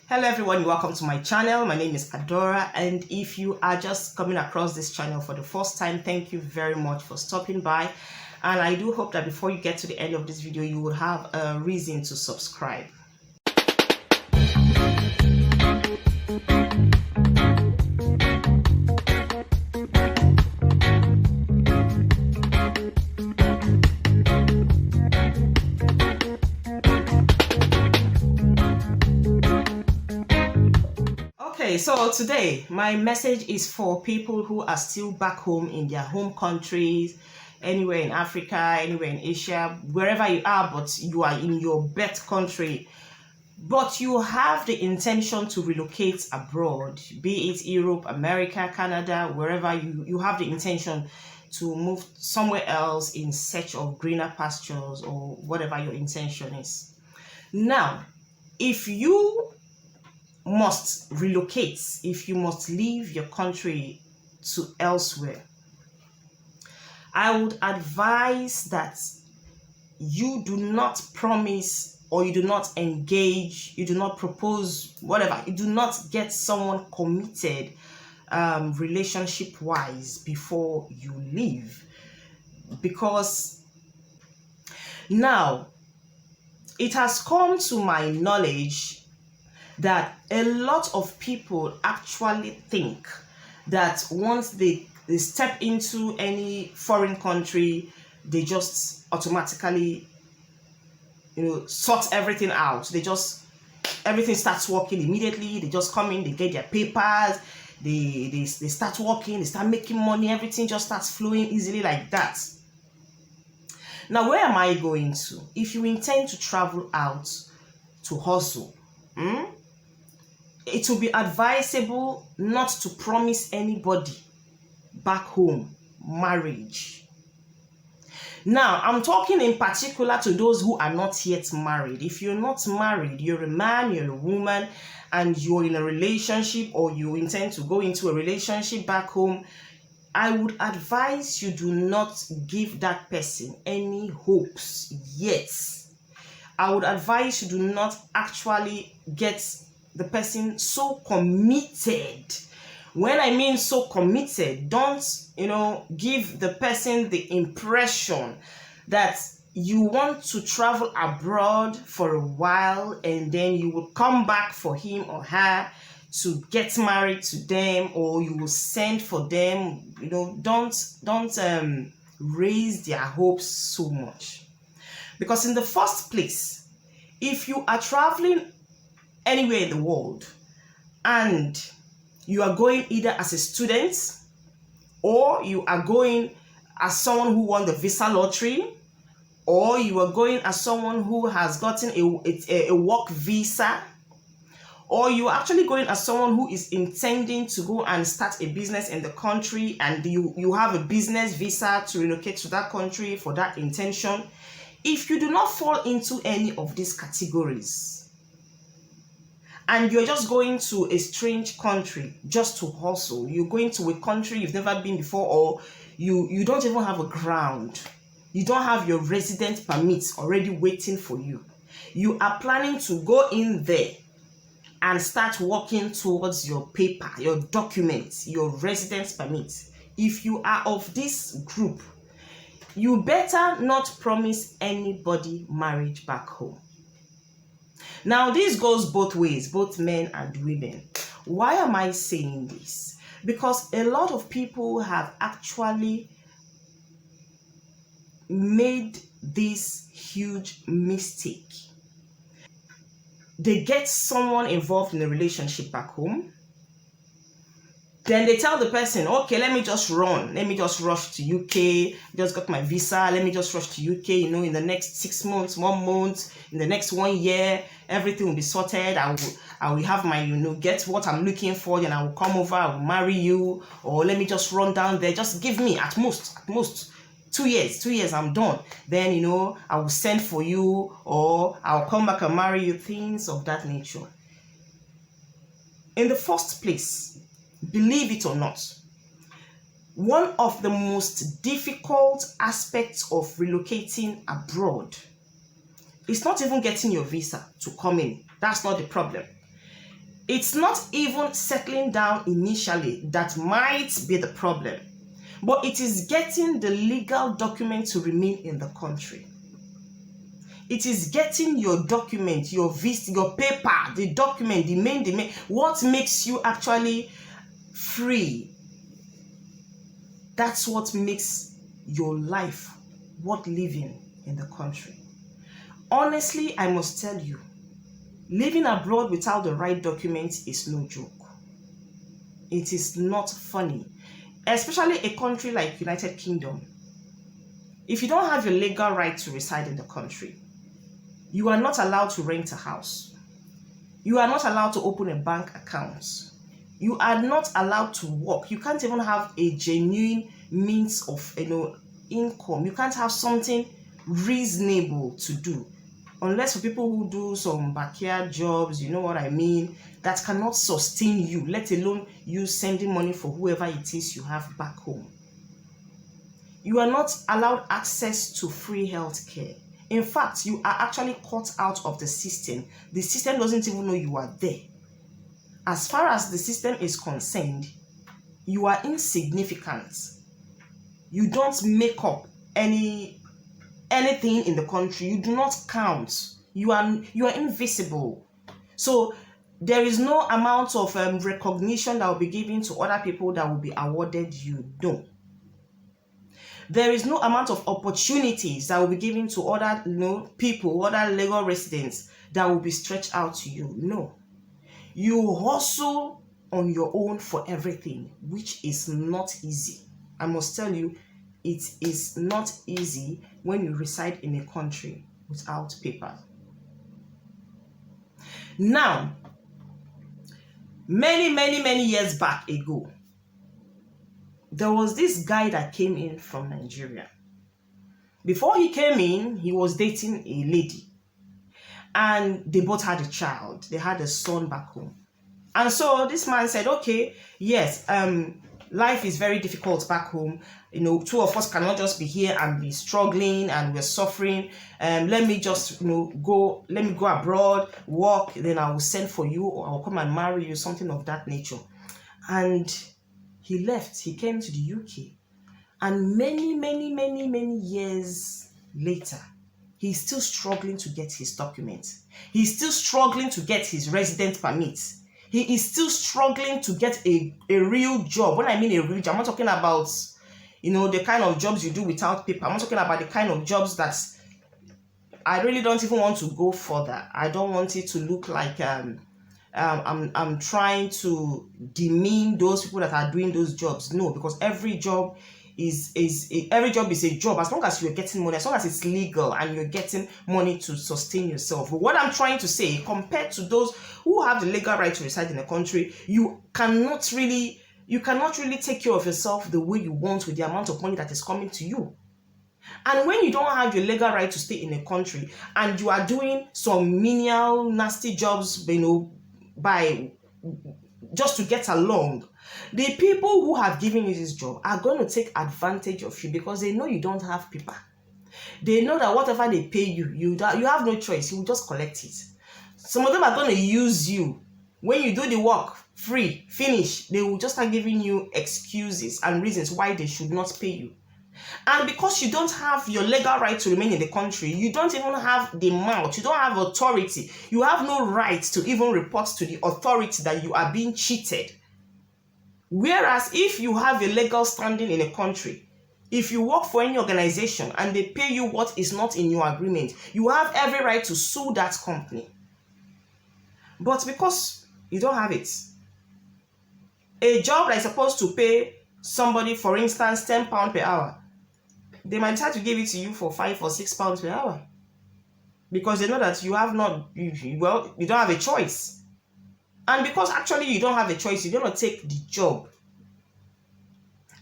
Hello everyone, welcome to my channel. My name is Adora, and if you are just coming across this channel for the first time, thank you very much for stopping by. And I do hope that before you get to the end of this video, you will have a reason to subscribe. Okay, so today my message is for people who are still back home in their home countries, anywhere in Africa, anywhere in Asia, wherever you are, but you are in your birth country, but you have the intention to relocate abroad, be it Europe, America, Canada, wherever you have the intention to move somewhere else in search of greener pastures or whatever your intention is. Now, if you must relocate, if you must leave your country to elsewhere, I would advise that you do not promise, or you do not engage, you do not propose, whatever, you do not get someone committed relationship wise before you leave. Because now it has come to my knowledge that a lot of people actually think that once they step into any foreign country, they just automatically, sort everything out. Everything starts working immediately. They just come in, they get their papers, they start working, they start making money, everything just starts flowing easily like that. Now, where am I going to? If you intend to travel out to hustle, it will be advisable not to promise anybody back home marriage. Now, I'm talking in particular to those who are not yet married. If you're not married, you're a man, you're a woman, and you're in a relationship, or you intend to go into a relationship back home, I would advise you do not give that person any hopes yet. I would advise you do not actually get the person so committed. When I mean so committed, don't give the person the impression that you want to travel abroad for a while and then you will come back for him or her to get married to them, or you will send for them. Don't raise their hopes so much, because in the first place, if you are traveling anywhere in the world and you are going either as a student, or you are going as someone who won the visa lottery, or you are going as someone who has gotten a work visa, or you are actually going as someone who is intending to go and start a business in the country, and you have a business visa to relocate to that country for that intention. If you do not fall into any of these categories, and you're just going to a strange country just to hustle, you're going to a country you've never been before, or you don't even have a ground, you don't have your resident permits already waiting for you, you are planning to go in there and start working towards your paper, your documents, your residence permits. If you are of this group, you better not promise anybody marriage back home. Now, this goes both ways, both men and women. Why am I saying this? Because a lot of people have actually made this huge mistake. They get someone involved in a relationship back home. Then they tell the person, okay, let me just run. Let me just rush to UK. Just got my visa. Let me just rush to UK. In the next 6 months, 1 month, in the next 1 year, everything will be sorted. I will have my, get what I'm looking for. Then I will come over. I will marry you. Or let me just run down there. Just give me at most 2 years. 2 years, I'm done. Then, I will send for you, or I'll come back and marry you. Things of that nature. In the first place, believe it or not, one of the most difficult aspects of relocating abroad is not even getting your visa to come in. That's not the problem. It's not even settling down initially that might be the problem, but it is getting the legal document to remain in the country. It is getting your document, your visa, your paper, the document, the main, what makes you actually free. That's what makes your life worth living in the country. Honestly, I must tell you, living abroad without the right documents is no joke. It is not funny, especially a country like United Kingdom. If you don't have your legal right to reside in the country, you are not allowed to rent a house. You are not allowed to open a bank account. You are not allowed to work. You can't even have a genuine means of income. You can't have something reasonable to do. Unless for people who do some backyard jobs, you know what I mean, that cannot sustain you, let alone you sending money for whoever it is you have back home. You are not allowed access to free health care. In fact, you are actually cut out of the system. The system doesn't even know you are there. As far as the system is concerned, you are insignificant. You don't make up anything in the country. You do not count. You are invisible. So there is no amount of recognition that will be given to other people that will be awarded you. No. There is no amount of opportunities that will be given to other people, other legal residents that will be stretched out to you. No. You hustle on your own for everything, which is not easy. I must tell you, it is not easy when you reside in a country without papers. Now, many years back ago, there was this guy that came in from Nigeria. Before he came in, he was dating a lady. And they both had a child. They had a son back home. And so this man said, okay, yes, life is very difficult back home. Two of us cannot just be here and be struggling and we're suffering. Let me just, go abroad, work, then I will send for you or I'll come and marry you, something of that nature. And he left. He came to the UK. And many years later, he's still struggling to get his documents. He's still struggling to get his resident permit. He is still struggling to get a real job. When I mean a real job, I'm not talking about, the kind of jobs you do without paper. I'm not talking about the kind of jobs that I really don't even want to go further. I don't want it to look like I'm trying to demean those people that are doing those jobs. No, because every job is a job as long as you're getting money, as long as it's legal and you're getting money to sustain yourself. But what I'm trying to say, compared to those who have the legal right to reside in a country, you cannot really take care of yourself the way you want with the amount of money that is coming to you. And when you don't have your legal right to stay in a country and you are doing some menial nasty jobs, by just to get along, the people who have given you this job are going to take advantage of you because they know you don't have paper. They know that whatever they pay you, you have no choice. You will just collect it. Some of them are going to use you. When you do the work, free, finish, they will just start giving you excuses and reasons why they should not pay you. And because you don't have your legal right to remain in the country, you don't even have the mouth, you don't have authority, you have no right to even report to the authority that you are being cheated. Whereas if you have a legal standing in a country, if you work for any organization and they pay you what is not in your agreement, you have every right to sue that company. But because you don't have it, a job that is supposed to pay somebody, for instance, £10 per hour, they might try to give it to you for £5 or £6 per hour because they know that you don't have a choice. And because actually you don't have a choice, you're going to take the job.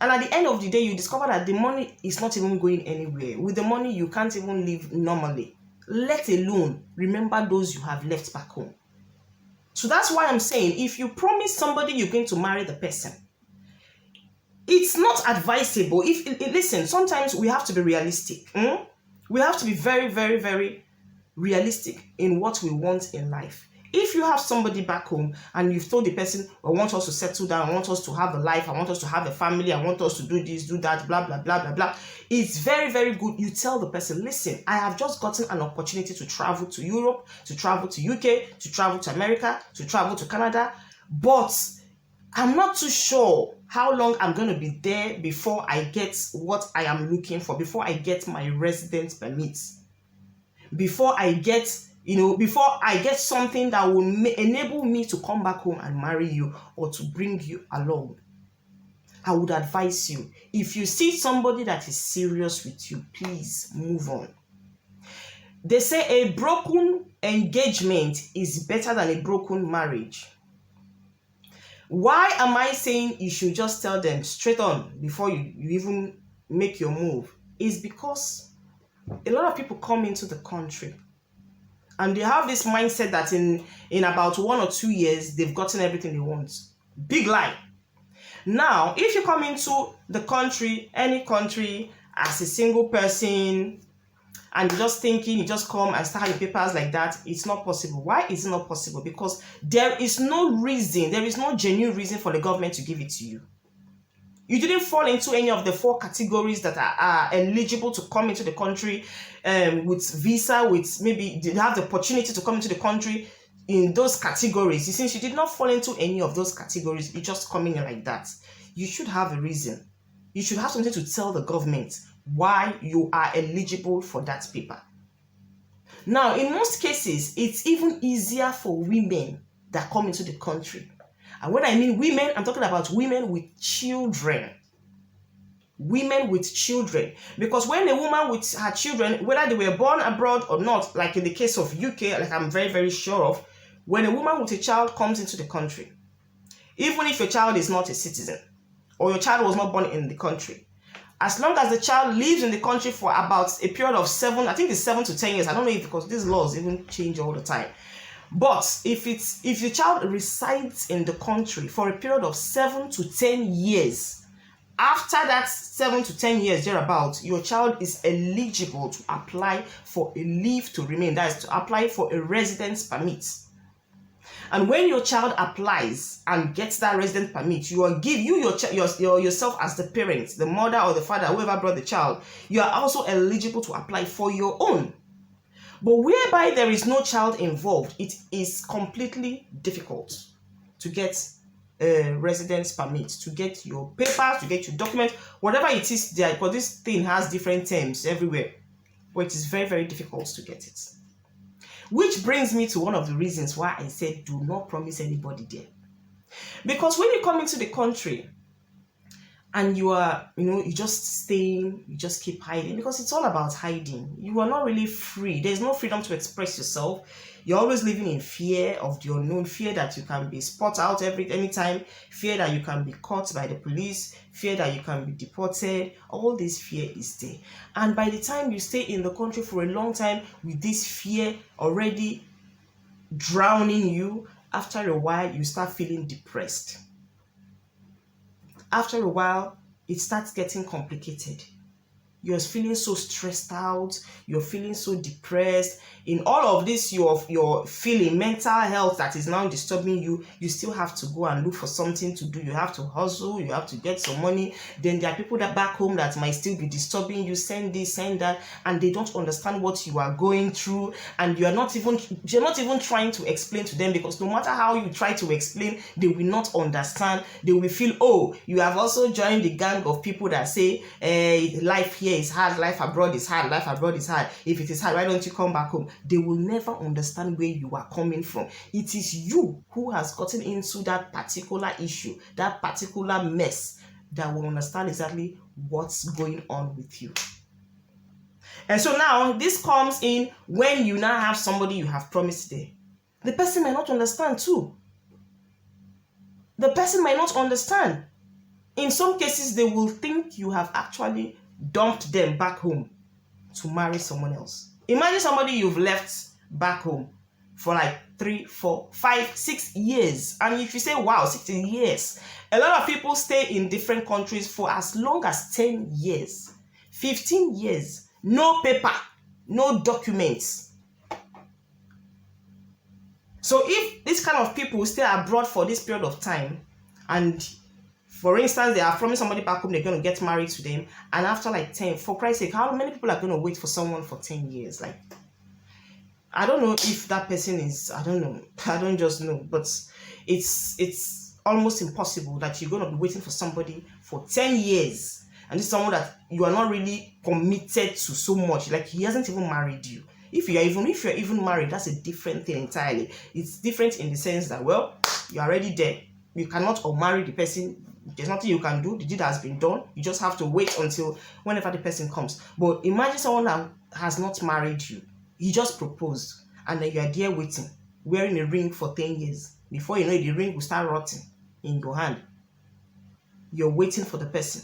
And at the end of the day, you discover that the money is not even going anywhere. With the money, you can't even live normally, let alone remember those you have left back home. So that's why I'm saying, if you promise somebody you're going to marry the person, it's not advisable. Listen, sometimes we have to be realistic. We have to be very, very, very realistic in what we want in life. If you have somebody back home and you've told the person, I want us to settle down, I want us to have a life, I want us to have a family, I want us to do this, do that, blah, blah, blah, blah, blah. It's very, very good. You tell the person, listen, I have just gotten an opportunity to travel to Europe, to travel to UK, to travel to America, to travel to Canada, but I'm not too sure how long I'm going to be there before I get what I am looking for, before I get my residence permit, before I get something that will enable me to come back home and marry you or to bring you along. I would advise you, if you see somebody that is serious with you, please move on. They say a broken engagement is better than a broken marriage. Why am I saying you should just tell them straight on before you even make your move? Is because a lot of people come into the country and they have this mindset that in about 1 or 2 years, they've gotten everything they want. Big lie. Now, if you come into the country, any country, as a single person, and you're just thinking, you just come and start your papers like that, it's not possible. Why is it not possible? Because there is no reason, there is no genuine reason for the government to give it to you. You didn't fall into any of the 4 categories that are eligible to come into the country with visa, with maybe they have the opportunity to come into the country in those categories. Since you did not fall into any of those categories, you just coming in like that. You should have a reason. You should have something to tell the government why you are eligible for that paper. Now, in most cases, it's even easier for women that come into the country. And when I mean women, I'm talking about women with children. Women with children. Because when a woman with her children, whether they were born abroad or not, like in the case of UK, like I'm very, very sure of, when a woman with a child comes into the country, even if your child is not a citizen, or your child was not born in the country, as long as the child lives in the country for about a period of 7 to 10 years, I don't know if because these laws even change all the time. But if the child resides in the country for a period of 7 to 10 years, after that 7 to 10 years thereabout, your child is eligible to apply for a leave to remain. That is to apply for a residence permit. And when your child applies and gets that residence permit, yourself as the parent, the mother or the father, whoever brought the child, you are also eligible to apply for your own. But whereby there is no child involved, it is completely difficult to get a residence permit, to get your papers, to get your document, whatever it is there, because this thing has different terms everywhere. But it is very, very difficult to get it. Which brings me to one of the reasons why I said do not promise anybody there. Because when you come into the country and you are, you just staying, you just keep hiding, because it's all about hiding. You are not really free. There's no freedom to express yourself. You're always living in fear of the unknown, fear that you can be spot out anytime, fear that you can be caught by the police, fear that you can be deported. All this fear is there. And by the time you stay in the country for a long time with this fear already drowning you, after a while you start feeling depressed. After a while, it starts getting complicated. You're feeling so stressed out. You're feeling so depressed. In all of this, you're feeling mental health that is now disturbing you. You still have to go and look for something to do. You have to hustle. You have to get some money. Then there are people that back home that might still be disturbing you. Send this, send that, and they don't understand what you are going through. And you're not even trying to explain to them, because no matter how you try to explain, they will not understand. They will feel, oh, you have also joined the gang of people that say, life here is hard, life abroad is hard, life abroad is hard. If it is hard, why don't you come back home? They will never understand where you are coming from. It is you who has gotten into that particular issue, that particular mess, that will understand exactly what's going on with you. And so now this comes in when you now have somebody you have promised there. The person might not understand too. The person might not understand. In some cases, they will think you have actually dumped them back home to marry someone else. Imagine somebody you've left back home for like 3, 4, 5, 6 years. And if you say, wow, 6 years, a lot of people stay in different countries for as long as 10 years, 15 years, no paper, no documents. So if this kind of people stay abroad for this period of time, and for instance, they are promising somebody back home they're going to get married to them, and after like 10, for Christ's sake, how many people are going to wait for someone for 10 years? Like, I don't know if that person is, I don't know, I don't just know, but it's almost impossible that you're going to be waiting for somebody for 10 years, and this is someone that you are not really committed to so much, like he hasn't even married you. If you're even married, that's a different thing entirely. It's different in the sense that, well, you're already there. You cannot unmarry the person. There's nothing you can do. The deed has been done. You just have to wait until whenever the person comes. But imagine someone that has not married you. He just proposed, and then you are there waiting, wearing a ring for 10 years. Before you know it, the ring will start rotting in your hand. You're waiting for the person.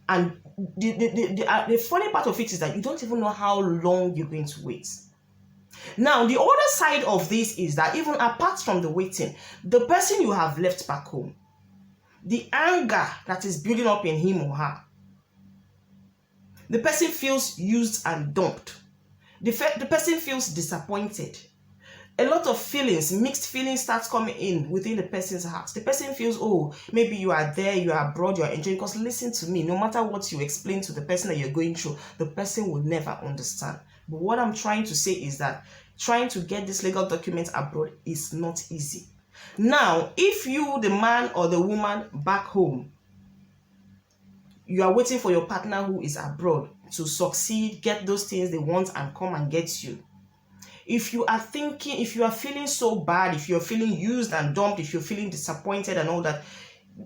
And the funny part of it is that you don't even know how long you're going to wait. Now, the other side of this is that even apart from the waiting, the person you have left back home, the anger that is building up in him or her, the person feels used and dumped. The person feels disappointed. A lot of feelings, mixed feelings starts coming in within the person's heart. The person feels, oh, maybe you are there, you are abroad, you are enjoying. Because listen to me, no matter what you explain to the person that you're going through, the person will never understand. But what I'm trying to say is that trying to get this legal document abroad is not easy. Now, if you, the man or the woman back home, you are waiting for your partner who is abroad to succeed, get those things they want and come and get you. If you are thinking, if you are feeling so bad, if you're feeling used and dumped, if you're feeling disappointed and all that,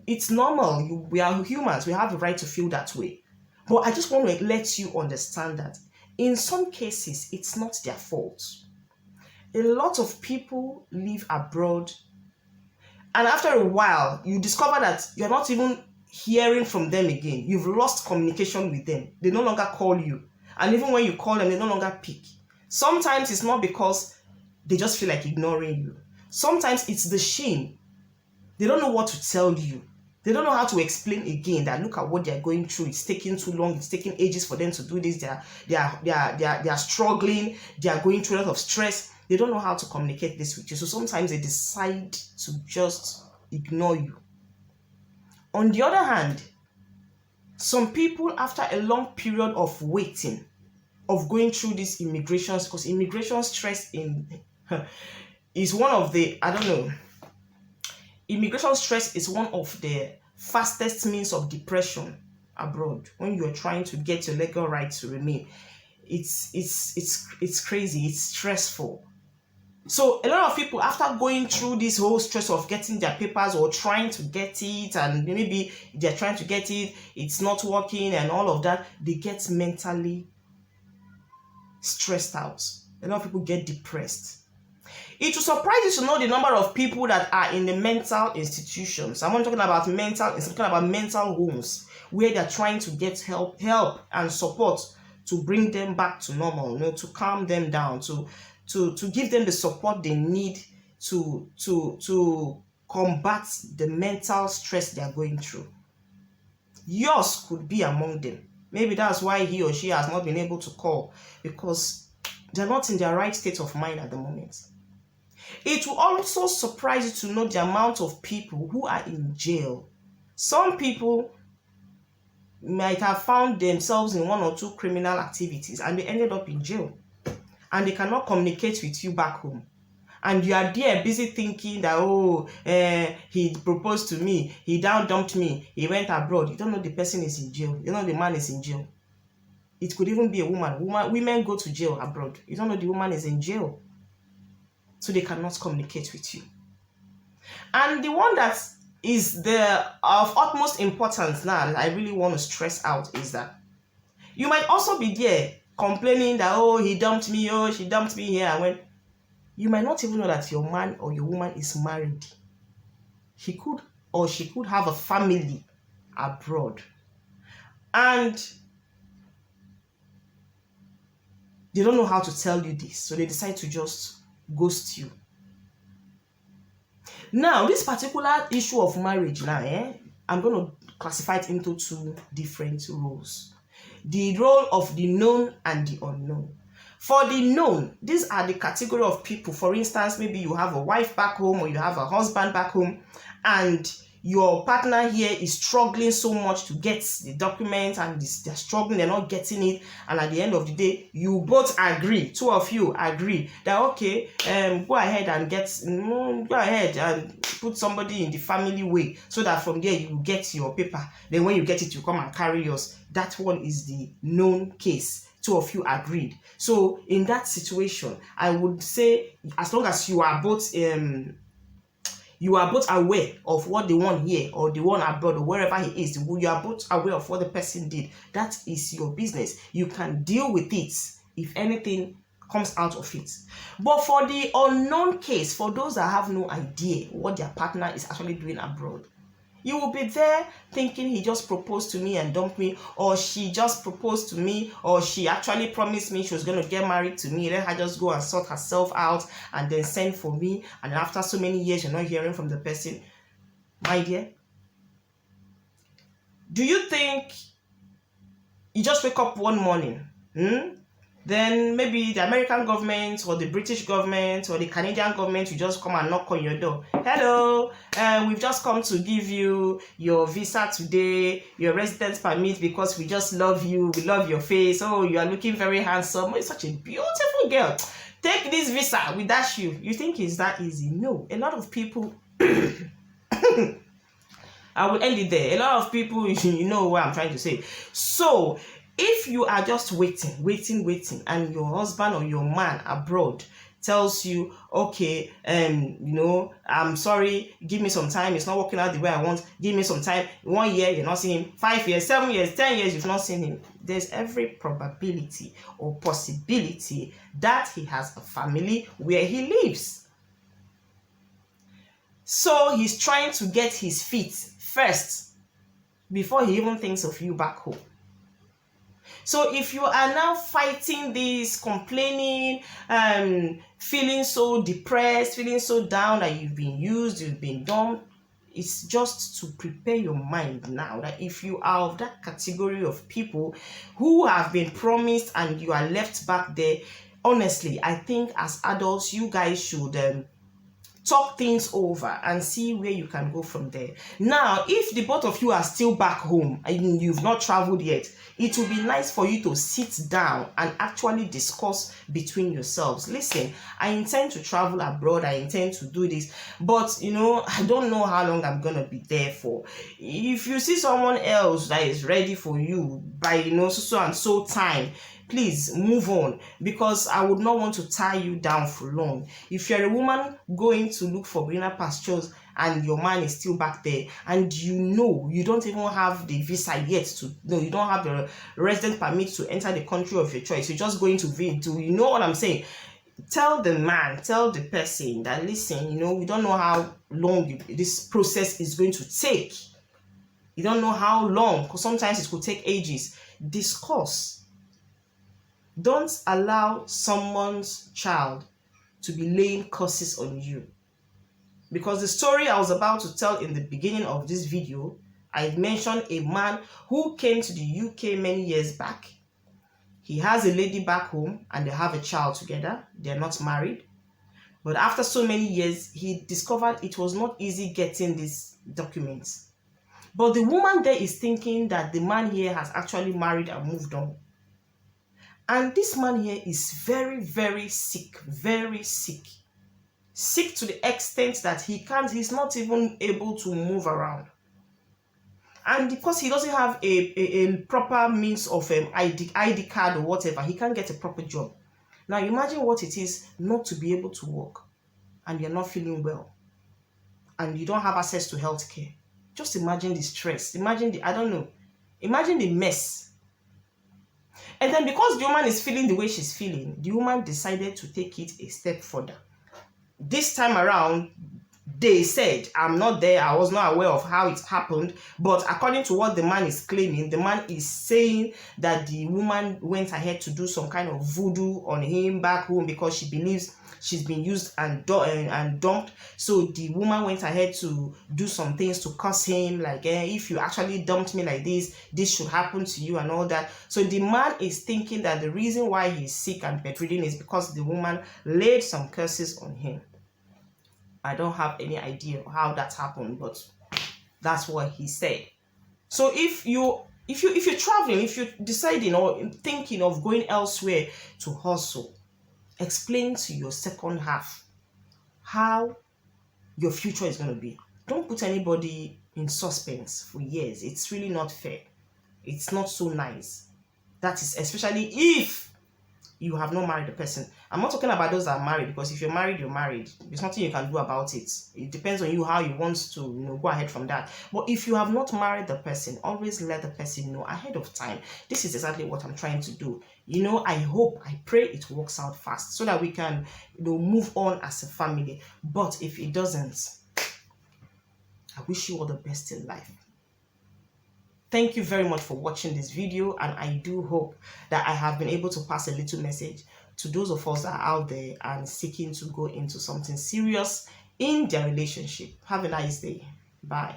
it's normal. We are humans. We have the right to feel that way. But I just want to let you understand that in some cases, it's not their fault. A lot of people live abroad, and after a while, you discover that you're not even hearing from them again. You've lost communication with them. They no longer call you. And even when you call them, they no longer pick. Sometimes it's not because they just feel like ignoring you. Sometimes it's the shame. They don't know what to tell you. They don't know how to explain again that look at what they're going through. It's taking too long. It's taking ages for them to do this. They are struggling. They are going through a lot of stress. They don't know how to communicate this with you. So sometimes they decide to just ignore you. On the other hand, some people, after a long period of waiting, of going through these immigrations, because immigration stress is one of the, I don't know, immigration stress is one of the fastest means of depression abroad. When you are trying to get your legal right to remain, it's crazy, it's stressful. So a lot of people, after going through this whole stress of getting their papers or trying to get it, and maybe they're trying to get it, it's not working and all of that, they get mentally stressed out. A lot of people get depressed. It will surprise you to know the number of people that are in the mental institutions. I'm not talking about I'm talking about mental homes where they're trying to get help and support to bring them back to normal, to calm them down, to give them the support they need to combat the mental stress they are going through. Yours could be among them. Maybe that's why he or she has not been able to call, because they're not in their right state of mind at the moment. It will also surprise you to know the amount of people who are in jail. Some people might have found themselves in one or two criminal activities and they ended up in jail. And they cannot communicate with you back home. And you are there busy thinking that, he proposed to me, he dumped me, he went abroad. You don't know the person is in jail. You know the man is in jail. It could even be a woman. Women go to jail abroad. You don't know the woman is in jail. So they cannot communicate with you. And the one that is of utmost importance now, that I really want to stress out, is that you might also be there complaining that, he dumped me, she dumped me here and when. You might not even know that your man or your woman is married. He could or she could have a family abroad. And they don't know how to tell you this. So they decide to just ghost you. Now, this particular issue of marriage now, I'm going to classify it into two different roles. The role of the known and the unknown. For the known, these are the category of people. For instance, maybe you have a wife back home or you have a husband back home, and your partner here is struggling so much to get the document, and they're struggling, they're not getting it, and at the end of the day, you both agree, two of you agree that okay, go ahead and put somebody in the family way, so that from there you get your paper. Then when you get it, you come and carry yours. That one is the known case. Two of you agreed. So in that situation, I would say, as long as you are both aware of what the one here or the one abroad or wherever he is, you are both aware of what the person did, that is your business. You can deal with it if anything comes out of it. But for the unknown case, for those that have no idea what their partner is actually doing abroad, you will be there thinking he just proposed to me and dumped me, or she just proposed to me, or she actually promised me she was going to get married to me. Let her just go and sort herself out and then send for me. And after so many years, you're not hearing from the person. My dear, do you think you just wake up one morning, then maybe the American government or the British government or the Canadian government will just come and knock on your door? Hello, we've just come to give you your visa today, your residence permit, because we just love you, we love your face. Oh, you are looking very handsome. You're such a beautiful girl. Take this visa, we dash you. You think it's that easy? No. A lot of people I will end it there. A lot of people, you know what I'm trying to say. So if you are just waiting, and your husband or your man abroad tells you, okay, I'm sorry, give me some time, it's not working out the way I want, give me some time, 1 year, you're not seeing him, 5 years, 7 years, 10 years, you've not seen him, there's every probability or possibility that he has a family where he lives. So he's trying to get his feet first before he even thinks of you back home. So if you are now fighting this, complaining, feeling so depressed, feeling so down that you've been used, you've been dumped, it's just to prepare your mind now that if you are of that category of people who have been promised and you are left back there, honestly, I think as adults, you guys should talk things over and see where you can go from there. Now, if the both of you are still back home and you've not traveled yet, it will be nice for you to sit down and actually discuss between yourselves. Listen, I intend to travel abroad, I intend to do this, but I don't know how long I'm gonna be there for. If you see someone else that is ready for you by so and so time, please move on, because I would not want to tie you down for long. If you're a woman going to look for greener pastures and your man is still back there, and you don't even have the visa yet you don't have the resident permit to enter the country of your choice, you're just going to you know what I'm saying? Tell the man, tell the person that, listen, we don't know how long this process is going to take. You don't know how long, because sometimes it could take ages. Discuss. Don't allow someone's child to be laying curses on you. Because the story I was about to tell in the beginning of this video, I mentioned a man who came to the UK many years back. He has a lady back home and they have a child together. They're not married. But after so many years, he discovered it was not easy getting these documents. But the woman there is thinking that the man here has actually married and moved on. And this man here is very, very sick, very sick. Sick to the extent that he's not even able to move around. And because he doesn't have a proper means of ID card or whatever, he can't get a proper job. Now imagine what it is not to be able to work, and you're not feeling well, and you don't have access to healthcare. Just imagine the stress. Imagine the mess. And then because the woman is feeling the way she's feeling, the woman decided to take it a step further. This time around, they said, I'm not there, I was not aware of how it happened, but according to what the man is claiming, the man is saying that the woman went ahead to do some kind of voodoo on him back home because she believes she's been used and dumped. So the woman went ahead to do some things to curse him, like, if you actually dumped me like this should happen to you and all that. So the man is thinking that the reason why he's sick and bedridden is because the woman laid some curses on him. I don't have any idea how that happened, but that's what he said. So if you're traveling, if you're deciding or thinking of going elsewhere to hustle, explain to your second half how your future is going to be. Don't put anybody in suspense for years. It's really not fair. It's not so nice. That is especially if you have not married the person. I'm not talking about those that are married, because if you're married, you're married. There's nothing you can do about it. It depends on you how you want to go ahead from that. But if you have not married the person, always let the person know ahead of time. This is exactly what I'm trying to do. I pray it works out fast so that we can move on as a family. But if it doesn't, I wish you all the best in life. Thank you very much for watching this video, and I do hope that I have been able to pass a little message to those of us that are out there and seeking to go into something serious in their relationship. Have a nice day. Bye.